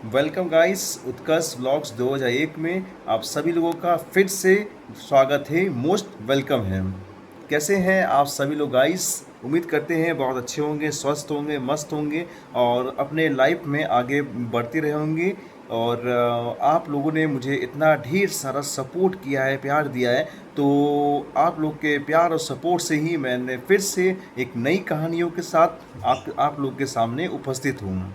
Welcome guys, उत्कर्ष vlogs 2001 में आप सभी लोगों का फिर से स्वागत है। मोस्ट वेलकम है। कैसे हैं आप सभी लोग गाइस? उम्मीद करते हैं बहुत अच्छे होंगे, स्वस्थ होंगे, मस्त होंगे और अपने लाइफ में आगे बढ़ते रहे होंगे। और आप लोगों ने मुझे इतना ढेर सारा सपोर्ट किया है, प्यार दिया है, तो आप लोग के प्यार और सपोर्ट से ही मैंने फिर से एक नई कहानियों के साथ आप लोग के सामने उपस्थित हूँ।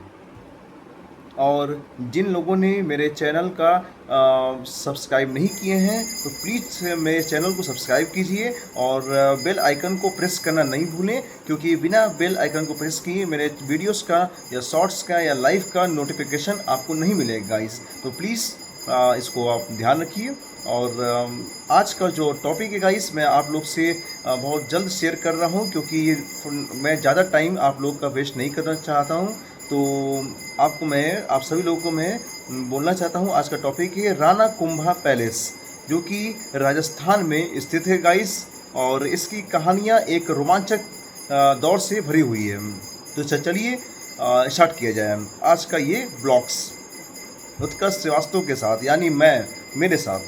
और जिन लोगों ने मेरे चैनल का सब्सक्राइब नहीं किए हैं तो प्लीज़ मेरे चैनल को सब्सक्राइब कीजिए और बेल आइकन को प्रेस करना नहीं भूलें, क्योंकि बिना बेल आइकन को प्रेस किए मेरे वीडियोस का या शॉर्ट्स का या लाइव का नोटिफिकेशन आपको नहीं मिलेगा गाइस। तो प्लीज़ इसको आप ध्यान रखिए। और आज का जो टॉपिक है गाइस, मैं आप लोग से बहुत जल्द शेयर कर रहा हूँ, क्योंकि मैं ज़्यादा टाइम आप लोग का वेस्ट नहीं करना चाहता हूँ। तो आप सभी लोगों को मैं बोलना चाहता हूँ, आज का टॉपिक है राणा कुंभा पैलेस, जो कि राजस्थान में स्थित है गाइस। और इसकी कहानियाँ एक रोमांचक दौर से भरी हुई है। तो चलिए स्टार्ट किया जाए आज का ये ब्लॉग्स उत्कर्ष श्रीवास्तव के साथ, यानी मेरे साथ।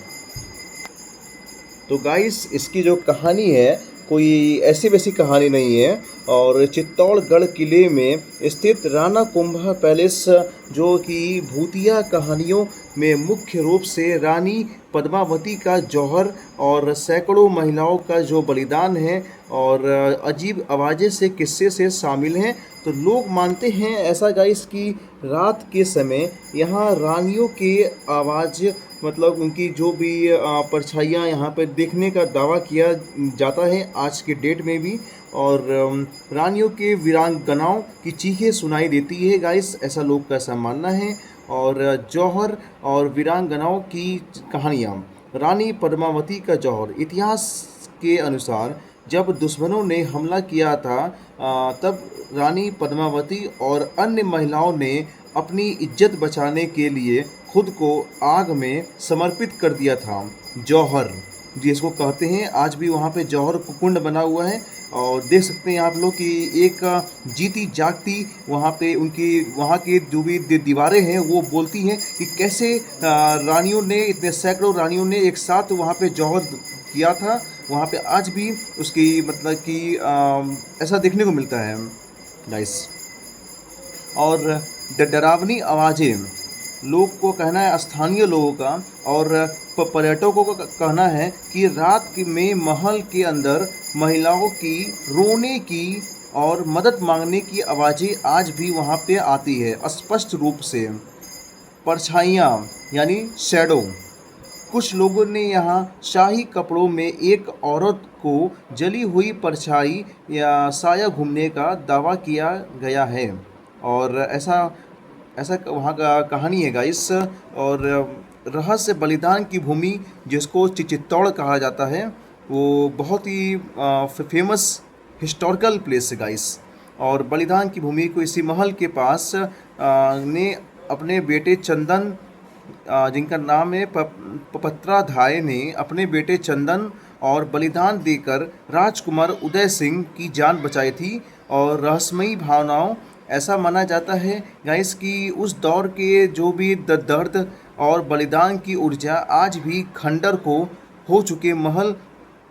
तो गाइस, इसकी जो कहानी है कोई ऐसी वैसी कहानी नहीं है। और चित्तौड़गढ़ किले में स्थित राणा कुंभा पैलेस, जो कि भूतिया कहानियों में मुख्य रूप से रानी पद्मावती का जौहर और सैकड़ों महिलाओं का जो बलिदान है और अजीब आवाज़ें से किस्से से शामिल हैं। तो लोग मानते हैं ऐसा गाइस कि रात के समय यहाँ रानियों की आवाज़, मतलब उनकी जो भी परछाइयाँ यहाँ पर देखने का दावा किया जाता है आज के डेट में भी। और रानियों के वीरांगनाओं की चीखें सुनाई देती है गाइस, ऐसा लोग का ऐसा मानना है। और जौहर और वीरांगनाओं की कहानियाँ। रानी पद्मावती का जौहर। इतिहास के अनुसार जब दुश्मनों ने हमला किया था, तब रानी पद्मावती और अन्य महिलाओं ने अपनी इज्जत बचाने के लिए खुद को आग में समर्पित कर दिया था। जौहर जिसको कहते हैं, आज भी वहाँ पे जौहर कुंड बना हुआ है। और देख सकते हैं आप लोग कि एक जीती जागती वहाँ पे उनकी वहाँ की जो भी दीवारें हैं वो बोलती हैं कि कैसे रानियों ने, इतने सैकड़ों रानियों ने एक साथ वहाँ पे जौहर किया था। वहाँ पे आज भी उसकी मतलब कि ऐसा देखने को मिलता है गाइस। और डरावनी आवाज़ें, लोग को कहना है, स्थानीय लोगों का और पर्यटकों का कहना है कि रात में महल के अंदर महिलाओं की रोने की और मदद मांगने की आवाज़ें आज भी वहाँ पे आती है स्पष्ट रूप से। परछाइयाँ यानी शैडो, कुछ लोगों ने यहाँ शाही कपड़ों में एक औरत को जली हुई परछाई या साया घूमने का दावा किया गया है। और ऐसा ऐसा वहाँ का कहानी है गाइस। और रहस्य बलिदान की भूमि, जिसको चित्तौड़ कहा जाता है, वो बहुत ही फेमस हिस्टोरिकल प्लेस है गाइस। और बलिदान की भूमि को इसी महल के पास ने अपने बेटे चंदन, जिनका नाम है पपत्राधाय, ने अपने बेटे चंदन और बलिदान देकर राजकुमार उदय सिंह की जान बचाई थी। और रहस्यमयी भावनाओं, ऐसा माना जाता है गाइस कि उस दौर के जो भी दर्द और बलिदान की ऊर्जा आज भी खंडर को हो चुके महल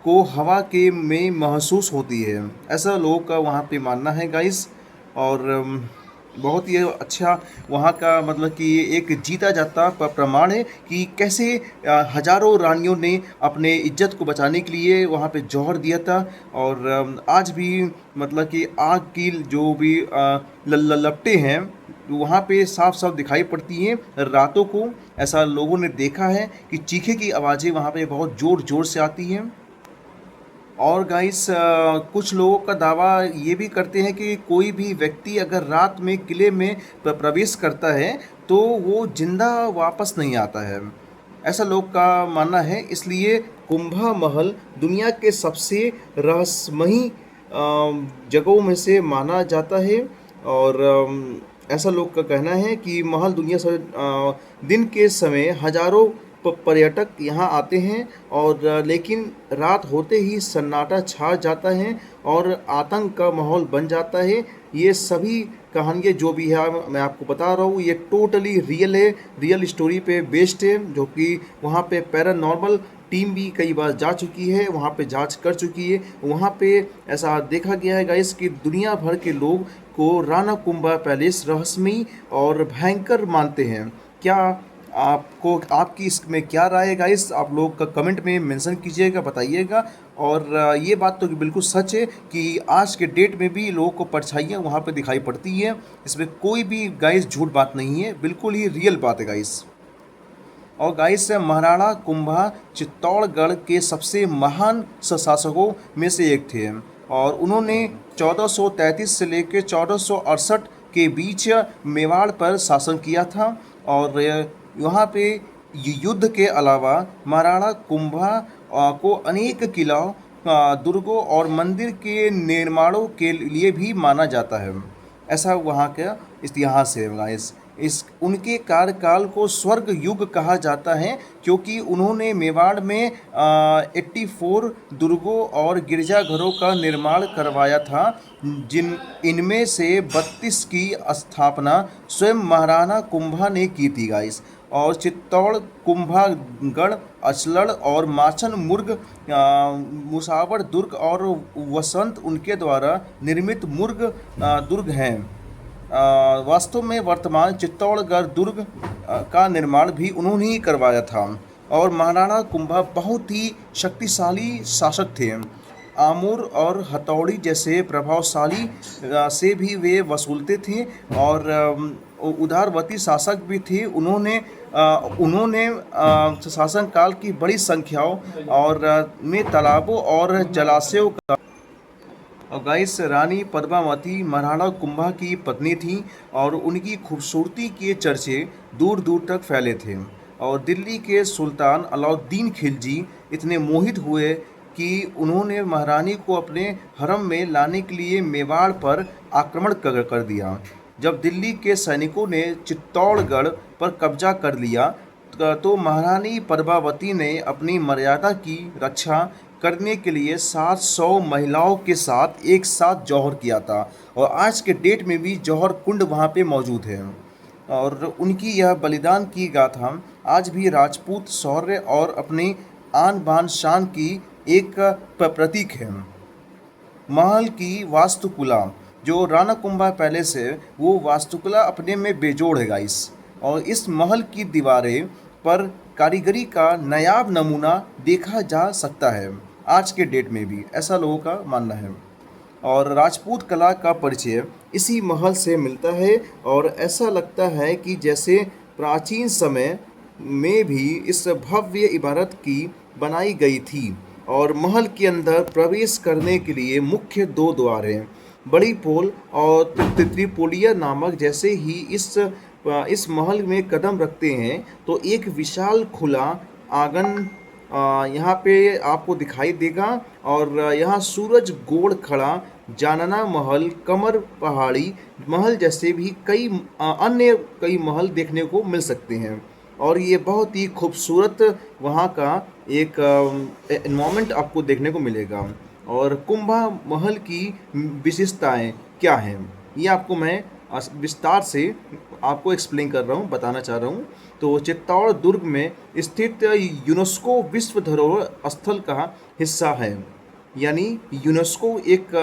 को हवा के में महसूस होती है, ऐसा लोगों का वहाँ पे मानना है गाइस। और बहुत ही अच्छा वहाँ का मतलब कि एक जीता जाता प्रमाण है कि कैसे हजारों रानियों ने अपने इज्जत को बचाने के लिए वहाँ पे जौहर दिया था। और आज भी मतलब कि आग की जो भी लपटें हैं वहाँ पे साफ साफ दिखाई पड़ती हैं रातों को। ऐसा लोगों ने देखा है कि चीखे की आवाज़ें वहाँ पे बहुत ज़ोर ज़ोर से आती हैं। और गाइस, कुछ लोगों का दावा ये भी करते हैं कि कोई भी व्यक्ति अगर रात में किले में प्रवेश करता है तो वो जिंदा वापस नहीं आता है, ऐसा लोग का मानना है। इसलिए कुंभा महल दुनिया के सबसे रहस्यमयी जगहों में से माना जाता है। और ऐसा लोग का कहना है कि महल दुनिया से दिन के समय हजारों पर्यटक यहाँ आते हैं, और लेकिन रात होते ही सन्नाटा छा जाता है और आतंक का माहौल बन जाता है। ये सभी कहानियाँ जो भी है मैं आपको बता रहा हूँ, ये टोटली रियल है, रियल स्टोरी पे बेस्ड है, जो कि वहाँ पे पैरानॉर्मल टीम भी कई बार जा चुकी है, वहाँ पे जांच कर चुकी है। वहाँ पे ऐसा देखा गया है गाइस कि दुनिया भर के लोग को राणा कुंभा पैलेस रहस्यमयी और भयंकर मानते हैं। क्या आपको, आपकी इसमें क्या राय है गाइस? आप लोग का कमेंट में मेंशन कीजिएगा, बताइएगा। और ये बात तो बिल्कुल सच है कि आज के डेट में भी लोगों को परछाइयाँ वहाँ पे दिखाई पड़ती है। इसमें कोई भी गाइस झूठ बात नहीं है, बिल्कुल ही रियल बात है गाइस। और गाइस महाराणा कुंभा चित्तौड़गढ़ के सबसे महान शासकों में से एक थे, और उन्होंने 1433 से लेकर 1468 के बीच मेवाड़ पर शासन किया था। और यहाँ पे युद्ध के अलावा महाराणा कुंभा को अनेक किलों, दुर्गों और मंदिर के निर्माणों के लिए भी माना जाता है। ऐसा वहाँ का इतिहास है गाइस। इस उनके कार्यकाल को स्वर्ग युग कहा जाता है, क्योंकि उन्होंने मेवाड़ में 84 दुर्गों और गिरजाघरों का निर्माण करवाया था, जिन इनमें से 32 की स्थापना स्वयं महाराणा कुंभा ने की थी गाइस। और चित्तौड़, कुंभागढ़, अचलड़ और माचन मुर्ग, मुसावर दुर्ग और वसंत उनके द्वारा निर्मित दुर्ग हैं। वास्तव में वर्तमान चित्तौड़गढ़ दुर्ग का निर्माण भी उन्होंने ही करवाया था। और महाराणा कुंभा बहुत ही शक्तिशाली शासक थे। आमुर और हथौड़ी जैसे प्रभावशाली से भी वे वसूलते थे, और उदारवती शासक भी थे। उन्होंने शासन काल की बड़ी संख्याओं और में तालाबों और जलाशयों का। और गाइस रानी पद्मावती महाराणा कुंभा की पत्नी थी, और उनकी खूबसूरती के चर्चे दूर दूर तक फैले थे। और दिल्ली के सुल्तान अलाउद्दीन खिलजी इतने मोहित हुए कि उन्होंने महारानी को अपने हरम में लाने के लिए मेवाड़ पर आक्रमण कर दिया। जब दिल्ली के सैनिकों ने चित्तौड़गढ़ पर कब्जा कर लिया, तो महारानी पद्मावती ने अपनी मर्यादा की रक्षा करने के लिए 700 महिलाओं के साथ एक साथ जौहर किया था। और आज के डेट में भी जौहर कुंड वहाँ पे मौजूद है। और उनकी यह बलिदान की गाथा आज भी राजपूत शौर्य और अपनी आन बान शान की एक प्रतीक है। महल की वास्तुकला, जो राणा कुंभा पैलेस है, वो वास्तुकला अपने में बेजोड़ है गाइस। और इस महल की दीवारें पर कारीगरी का नायाब नमूना देखा जा सकता है आज के डेट में भी, ऐसा लोगों का मानना है। और राजपूत कला का परिचय इसी महल से मिलता है, और ऐसा लगता है कि जैसे प्राचीन समय में भी इस भव्य इमारत की बनाई गई थी। और महल के अंदर प्रवेश करने के लिए मुख्य 2 द्वार हैं, बड़ी पोल और त्रिपोलिया नामक। जैसे ही इस महल में कदम रखते हैं तो एक विशाल खुला आंगन यहाँ पे आपको दिखाई देगा। और यहाँ सूरज गोड़ खड़ा जानना महल, कमर पहाड़ी महल जैसे भी अन्य कई महल देखने को मिल सकते हैं। और ये बहुत ही खूबसूरत वहाँ का एक एनवायरनमेंट आपको देखने को मिलेगा। और कुंभा महल की विशेषताएं क्या हैं, ये आपको मैं विस्तार से आपको एक्सप्लेन कर रहा हूँ, बताना चाह रहा हूँ। तो चित्तौड़ दुर्ग में स्थित यूनेस्को विश्व धरोहर स्थल का हिस्सा है। यानी यूनेस्को एक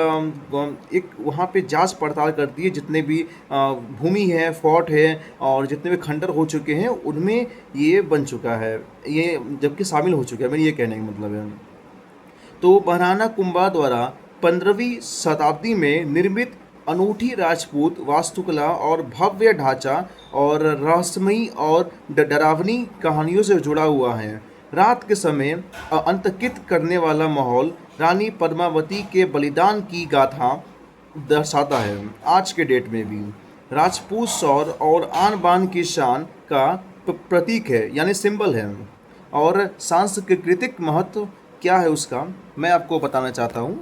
वहाँ पे जांच पड़ताल करती है, जितने भी भूमि है, फोर्ट है और जितने भी खंडर हो चुके हैं, उनमें ये बन चुका है, ये जबकि शामिल हो चुका है, मेरे ये कहने का मतलब है। तो महाराणा कुंभा द्वारा 15वीं शताब्दी में निर्मित अनूठी राजपूत वास्तुकला और भव्य ढांचा और रहस्यमयी और डरावनी कहानियों से जुड़ा हुआ है। रात के समय अंतकित करने वाला माहौल रानी पद्मावती के बलिदान की गाथा दर्शाता है। आज के डेट में भी राजपूत शौर्य और आन बान की शान का प्रतीक है, यानी सिंबल है। और सांस्कृतिक महत्व क्या है उसका, मैं आपको बताना चाहता हूँ।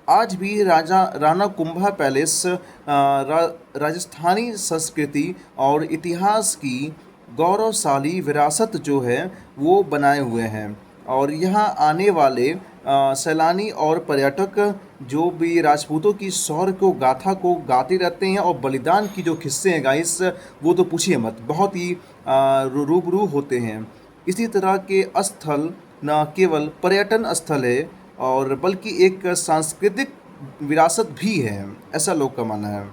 आज भी राणा कुंभा पैलेस राजस्थानी संस्कृति और इतिहास की गौरवशाली विरासत जो है वो बनाए हुए हैं। और यहाँ आने वाले सैलानी और पर्यटक जो भी राजपूतों की शौर्य को गाथा को गाते रहते हैं, और बलिदान की जो किस्से हैं गाइस, वो तो पूछिए मत, बहुत ही रूबरू होते हैं। इसी तरह के स्थल न केवल पर्यटन स्थल है और बल्कि एक सांस्कृतिक विरासत भी है, ऐसा लोग का मानना है।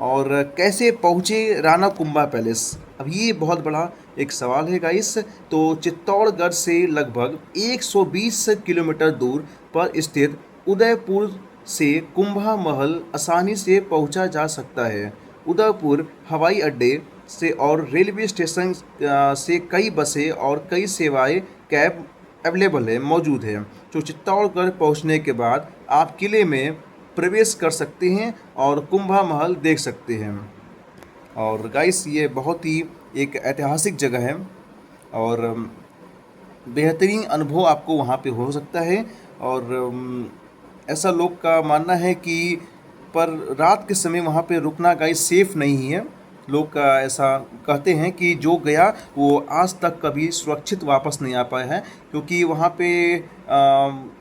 और कैसे पहुँचे राणा कुंभा पैलेस, अब ये बहुत बड़ा एक सवाल है गाइस। तो चित्तौड़गढ़ से लगभग 120 किलोमीटर दूर पर स्थित उदयपुर से कुंभा महल आसानी से पहुंचा जा सकता है। उदयपुर हवाई अड्डे से और रेलवे स्टेशन से कई बसें और कई सेवाएं कैब अवेलेबल है, मौजूद है। जो चित्तौड़गढ़ पहुंचने के बाद आप किले में प्रवेश कर सकते हैं और कुंभा महल देख सकते हैं। और गाइस ये बहुत ही एक ऐतिहासिक जगह है और बेहतरीन अनुभव आपको वहाँ पे हो सकता है। और ऐसा लोग का मानना है कि पर रात के समय वहाँ पे रुकना गाइस सेफ़ नहीं है। लोग का ऐसा कहते हैं कि जो गया वो आज तक कभी सुरक्षित वापस नहीं आ पाया है, क्योंकि वहाँ पे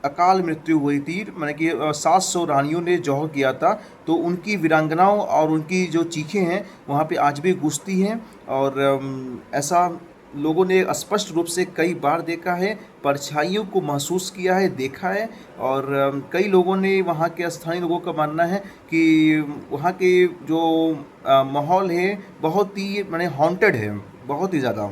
अकाल मृत्यु हुई थी। मैंने कि 700 रानियों ने जौहर किया था, तो उनकी वीरांगनाओं और उनकी जो चीखें हैं वहाँ पे आज भी गूंजती हैं। और ऐसा लोगों ने स्पष्ट रूप से कई बार देखा है, परछाइयों को महसूस किया है, देखा है। और कई लोगों ने, वहाँ के स्थानीय लोगों का मानना है कि वहाँ के जो माहौल है बहुत ही माने हॉन्टेड है, बहुत ही ज़्यादा।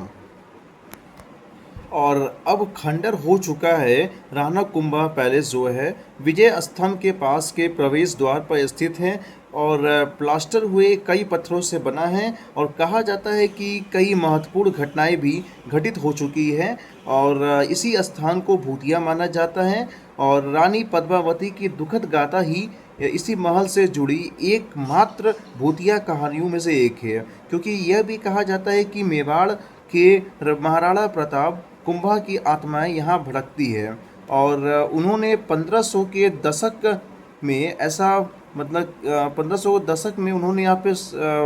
और अब खंडर हो चुका है राणा कुंभा पैलेस, जो है विजय स्तंभ के पास के प्रवेश द्वार पर स्थित है और प्लास्टर हुए कई पत्थरों से बना है। और कहा जाता है कि कई महत्वपूर्ण घटनाएं भी घटित हो चुकी है और इसी स्थान को भूतिया माना जाता है। और रानी पद्मावती की दुखद गाथा ही इसी महल से जुड़ी एकमात्र भूतिया कहानियों में से एक है, क्योंकि यह भी कहा जाता है कि मेवाड़ के महाराणा प्रताप कुंभा की आत्माएं यहाँ भड़कती है। और उन्होंने 1500 के दशक में ऐसा, मतलब 1500 के दशक में उन्होंने यहाँ पे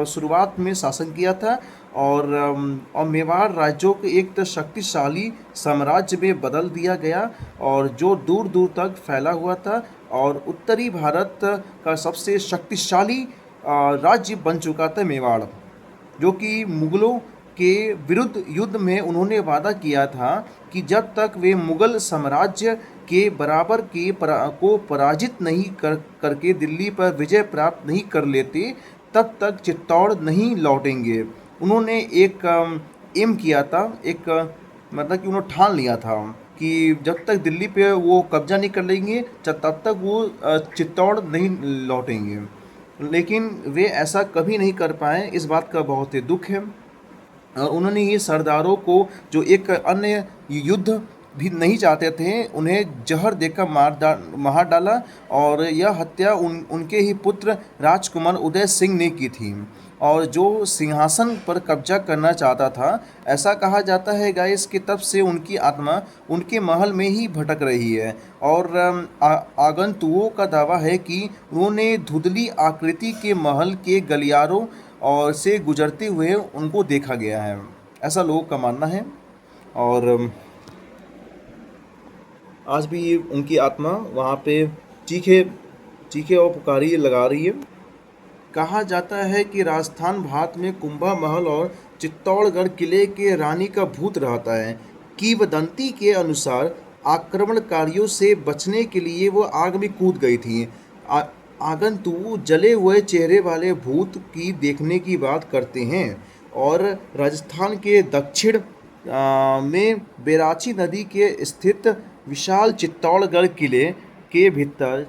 शुरुआत में शासन किया था और मेवाड़ राज्यों को एक तो शक्तिशाली साम्राज्य में बदल दिया गया और जो दूर दूर तक फैला हुआ था और उत्तरी भारत का सबसे शक्तिशाली राज्य बन चुका था मेवाड़, जो कि मुगलों के विरुद्ध युद्ध में उन्होंने वादा किया था कि जब तक वे मुगल साम्राज्य के बराबर को पराजित नहीं करके दिल्ली पर विजय प्राप्त नहीं कर लेते, तब तक चित्तौड़ नहीं लौटेंगे। उन्होंने एक एम किया था, एक मतलब कि उन्होंने ठान लिया था कि जब तक दिल्ली पे वो कब्जा नहीं कर लेंगे तब तक वो चित्तौड़ नहीं लौटेंगे। लेकिन वे ऐसा कभी नहीं कर पाए, इस बात का बहुत ही दुख है। उन्होंने ये सरदारों को जो एक अन्य युद्ध भी नहीं चाहते थे, उन्हें जहर देकर मार डाला और यह हत्या उनके ही पुत्र राजकुमार उदय सिंह ने की थी, और जो सिंहासन पर कब्जा करना चाहता था। ऐसा कहा जाता है गाइस कि तब से उनकी आत्मा उनके महल में ही भटक रही है। और आगंतुकों का दावा है कि उन्होंने धुंधली आकृति के महल के गलियारों और से गुजरते हुए उनको देखा गया है, ऐसा लोगों का मानना है। और आज भी उनकी आत्मा वहाँ पे चीखे चीखे और पुकारी लगा रही है। कहा जाता है कि राजस्थान भारत में कुंभा महल और चित्तौड़गढ़ किले के रानी का भूत रहता है। किंवदंती के अनुसार आक्रमणकारियों से बचने के लिए वो आग में कूद गई थी। आगंतुक जले हुए चेहरे वाले भूत की देखने की बात करते हैं। और राजस्थान के दक्षिण में बैराची नदी के स्थित विशाल चित्तौड़गढ़ किले के भीतर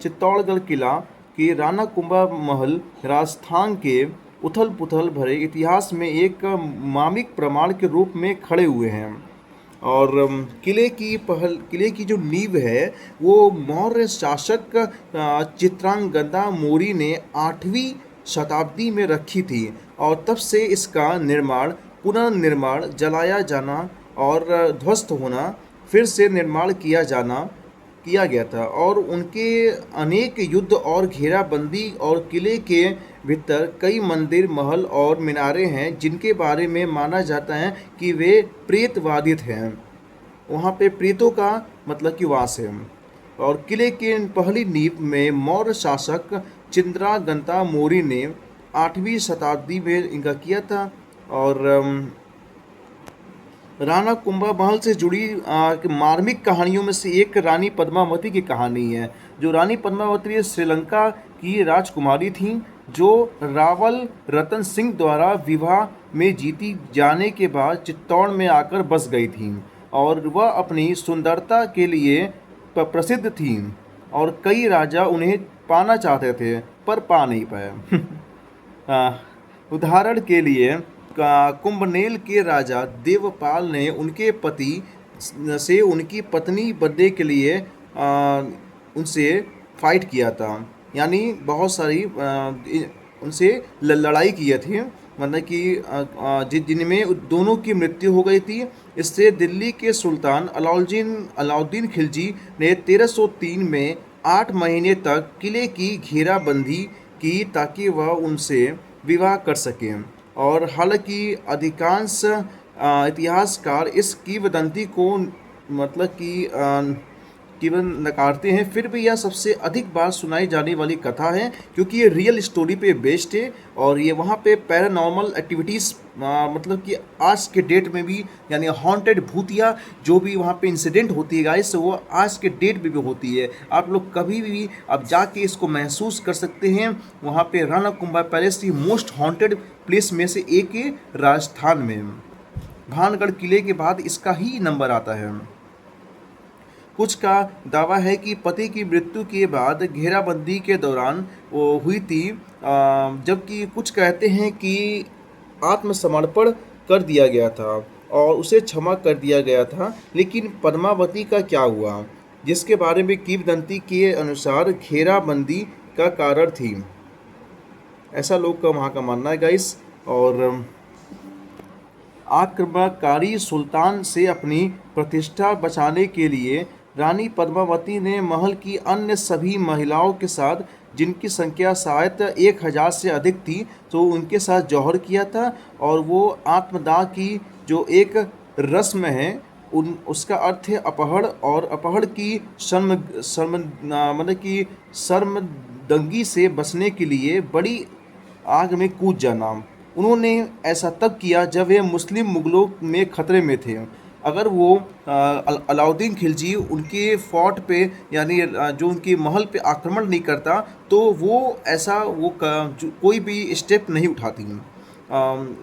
चित्तौड़गढ़ किला के राणा कुंभा महल राजस्थान के उथल पुथल भरे इतिहास में एक मार्मिक प्रमाण के रूप में खड़े हुए हैं। और किले की जो नींव है वो मौर्य शासक चित्रांगदा मौर्य ने 8वीं शताब्दी में रखी थी और तब से इसका निर्माण, पुनर्निर्माण, जलाया जाना और ध्वस्त होना, फिर से निर्माण किया गया था। और उनके अनेक युद्ध और घेराबंदी और किले के भीतर कई मंदिर, महल और मीनारें हैं जिनके बारे में माना जाता है कि वे प्रेतवादित हैं। वहाँ पे प्रेतों का मतलब कि वास है। और किले के पहली नींव में मौर्य शासक चिंद्रागंता मौर्य ने 8वीं शताब्दी में इनका किया था। और राणा कुंभा महल से जुड़ी मार्मिक कहानियों में से एक रानी पद्मावती की कहानी है। जो रानी पद्मावती श्रीलंका की राजकुमारी थी, जो रावल रतन सिंह द्वारा विवाह में जीती जाने के बाद चित्तौड़ में आकर बस गई थी। और वह अपनी सुंदरता के लिए प्रसिद्ध थी और कई राजा उन्हें पाना चाहते थे पर पा नहीं पाए। उदाहरण के लिए कुंभनेल के राजा देवपाल ने उनके पति से उनकी पत्नी बनने के लिए उनसे फाइट किया था। यानी बहुत सारी उनसे लड़ाई किए थे, मतलब कि जिनमें दोनों की मृत्यु हो गई थी। इससे दिल्ली के सुल्तान अलाउद्दीन खिलजी ने 1303 में 8 महीने तक किले की घेराबंदी की ताकि वह उनसे विवाह कर सकें। और हालांकि अधिकांश इतिहासकार इस किंवदंती को मतलब कि केवल नकारते हैं, फिर भी यह सबसे अधिक बार सुनाई जाने वाली कथा है क्योंकि ये रियल स्टोरी पे बेस्ड है। और ये वहाँ पे पैरानॉर्मल एक्टिविटीज़ मतलब कि आज के डेट में भी, यानी हॉन्टेड भूतिया जो भी वहाँ पे इंसिडेंट होती है गाइस, वो आज के डेट में भी होती है। आप लोग कभी भी अब जाके इसको महसूस कर सकते हैं। वहाँ पे राणा कुंभा पैलेस की मोस्ट हॉन्टेड प्लेस में से एक है राजस्थान में। भानगढ़ किले के बाद इसका ही नंबर आता है। कुछ का दावा है कि पति की मृत्यु के बाद घेराबंदी के दौरान वो हुई थी, जबकि कुछ कहते हैं कि आत्मसमर्पण कर दिया गया था और उसे क्षमा कर दिया गया था। लेकिन पद्मावती का क्या हुआ, जिसके बारे में किंवदंती के अनुसार घेराबंदी का कारण थी, ऐसा लोग का वहाँ का मानना है गाइस। और आक्रमणकारी सुल्तान से अपनी प्रतिष्ठा बचाने के लिए रानी पद्मावती ने महल की अन्य सभी महिलाओं के साथ, जिनकी संख्या शायद 1000 से अधिक थी, तो उनके साथ जौहर किया था। और वो आत्मदाह की जो एक रस्म है, उसका अर्थ है अपहरण, और अपहरण की मतलब कि शर्मदंगी से बचने के लिए बड़ी आग में कूद जाना। उन्होंने ऐसा तब किया जब वे मुस्लिम मुगलों में खतरे में थे। अगर वो अलाउद्दीन खिलजी उनके फोर्ट पे, यानी जो उनके महल पे आक्रमण नहीं करता, तो वो ऐसा कोई भी स्टेप नहीं उठाती।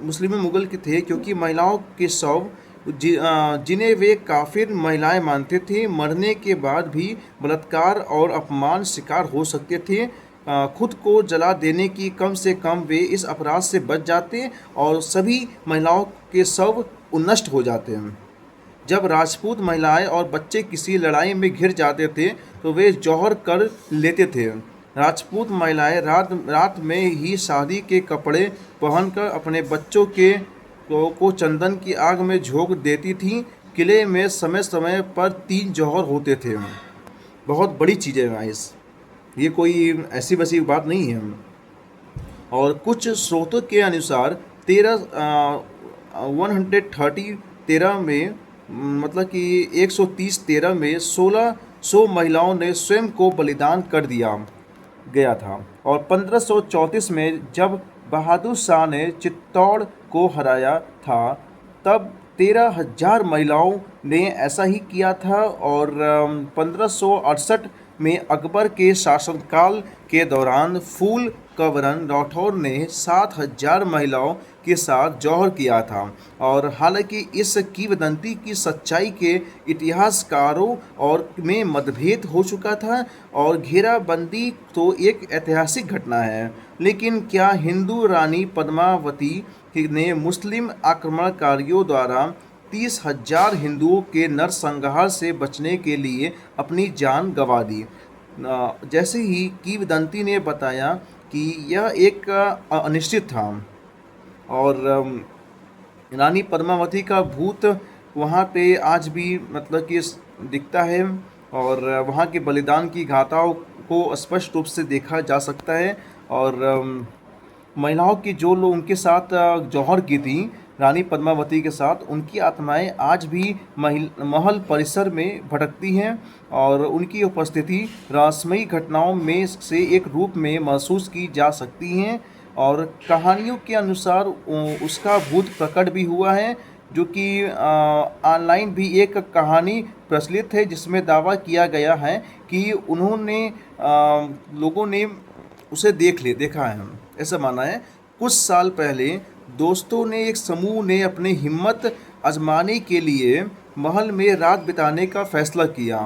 मुस्लिम मुगल के थे क्योंकि महिलाओं के शव जिन्हें वे काफिर महिलाएं मानते थे, मरने के बाद भी बलात्कार और अपमान शिकार हो सकते थे। खुद को जला देने की कम से कम वे इस अपराध से बच जाते और सभी महिलाओं के शव नष्ट हो जाते हैं। जब राजपूत महिलाएं और बच्चे किसी लड़ाई में घिर जाते थे तो वे जौहर कर लेते थे। राजपूत महिलाएं रात में ही शादी के कपड़े पहनकर अपने बच्चों को चंदन की आग में झोंक देती थीं। किले में समय समय पर 3 जौहर होते थे। बहुत बड़ी चीज़ है गाइस, ये कोई ऐसी वैसी बात नहीं है। और कुछ स्रोतों के अनुसार 113 में, मतलब कि 130 में 1600 महिलाओं ने स्वयं को बलिदान कर दिया गया था। और 1534 में जब बहादुर शाह ने चित्तौड़ को हराया था, तब 13,000 महिलाओं ने ऐसा ही किया था। और 1568 में अकबर के शासनकाल के दौरान फूल कवरन राठौर ने 7,000 महिलाओं के साथ जौहर किया था। और हालांकि इस किंवदंती की सच्चाई के इतिहासकारों और में मतभेद हो चुका था और घेराबंदी तो एक ऐतिहासिक घटना है, लेकिन क्या हिंदू रानी पद्मावती ने मुस्लिम आक्रमणकारियों द्वारा 30,000 हिंदुओं के नरसंहार से बचने के लिए अपनी जान गंवा दी? जैसे ही किंवदंती ने बताया कि यह एक अनिश्चित था और रानी पद्मावती का भूत वहाँ पे आज भी मतलब कि दिखता है और वहाँ के बलिदान की गाथाओं को स्पष्ट रूप से देखा जा सकता है। और महिलाओं की जो लोग उनके साथ जौहर की थी, रानी पद्मावती के साथ उनकी आत्माएं आज भी महल परिसर में भटकती हैं और उनकी उपस्थिति रहस्यमयी घटनाओं में से एक रूप में महसूस की जा सकती हैं। और कहानियों के अनुसार उसका भूत प्रकट भी हुआ है, जो कि ऑनलाइन भी एक कहानी प्रचलित है जिसमें दावा किया गया है कि लोगों ने उसे देखा है। ऐसा माना है। कुछ साल पहले दोस्तों ने एक समूह ने अपनी हिम्मत आजमाने के लिए महल में रात बिताने का फैसला किया।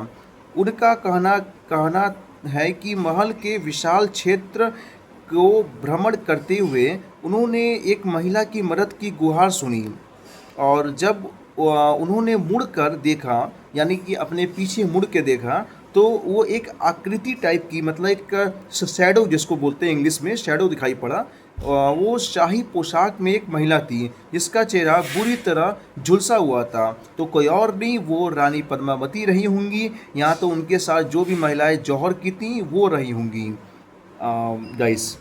उनका कहना कहना है कि महल के विशाल क्षेत्र को भ्रमण करते हुए उन्होंने एक महिला की मदद की गुहार सुनी। और जब उन्होंने मुड़कर देखा, यानी कि अपने पीछे मुड़ के देखा, तो वो एक आकृति टाइप की, मतलब एक शैडो जिसको बोलते हैं इंग्लिश में, शैडो दिखाई पड़ा। वो शाही पोशाक में एक महिला थी जिसका चेहरा बुरी तरह झुलसा हुआ था। तो कोई और नहीं, वो रानी पद्मावती रही होंगी, या तो उनके साथ जो भी महिलाएं जौहर की थीं वो रही होंगी गाइस।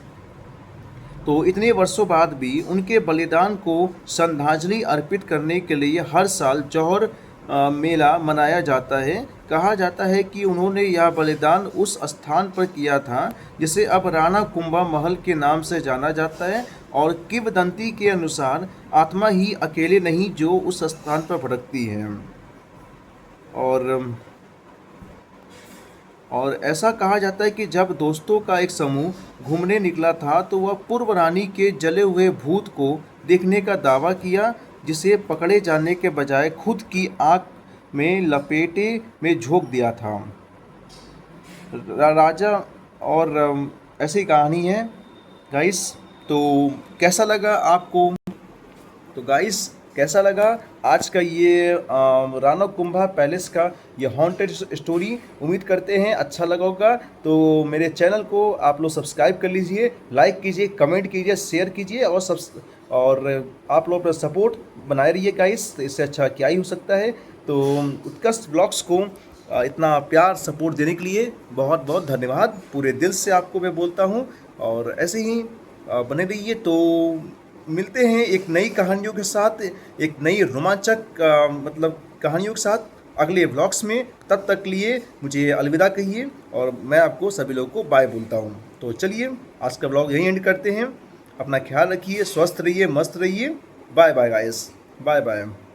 तो इतने वर्षों बाद भी उनके बलिदान को श्रद्धांजलि अर्पित करने के लिए हर साल जौहर मेला मनाया जाता है। कहा जाता है कि उन्होंने यह बलिदान उस स्थान पर किया था जिसे अब राणा कुंभा महल के नाम से जाना जाता है। और किंवदंती के अनुसार आत्मा ही अकेले नहीं जो उस स्थान पर भटकती है। और ऐसा कहा जाता है कि जब दोस्तों का एक समूह घूमने निकला था तो वह पूर्व रानी के जले हुए भूत को देखने का दावा किया, जिसे पकड़े जाने के बजाय खुद की आँख में लपेटे में झोंक दिया था। राजा और ऐसी कहानी है गाइस। तो कैसा लगा आपको? तो गाइस, कैसा लगा आज का ये राणा कुंभा पैलेस का ये हॉन्टेड स्टोरी? उम्मीद करते हैं अच्छा लगा होगा। तो मेरे चैनल को आप लोग सब्सक्राइब कर लीजिए, लाइक कीजिए, कमेंट कीजिए, शेयर कीजिए और आप लोग अपना सपोर्ट बनाए रहिए गाइस। इससे अच्छा क्या ही हो सकता है। तो उत्कर्ष ब्लॉग्स को इतना प्यार सपोर्ट देने के लिए बहुत बहुत धन्यवाद। पूरे दिल से आपको मैं बोलता हूँ, और ऐसे ही बने रहिए। तो मिलते हैं एक नई कहानियों के साथ, एक नई रोमांचक कहानियों के साथ अगले व्लॉग्स में। तब तक लिए मुझे अलविदा कहिए और मैं आपको सभी लोगों को बाय बोलता हूँ। तो चलिए आज का व्लॉग यहीं एंड करते हैं। अपना ख्याल रखिए, स्वस्थ रहिए, मस्त रहिए। Bye bye guys, bye bye.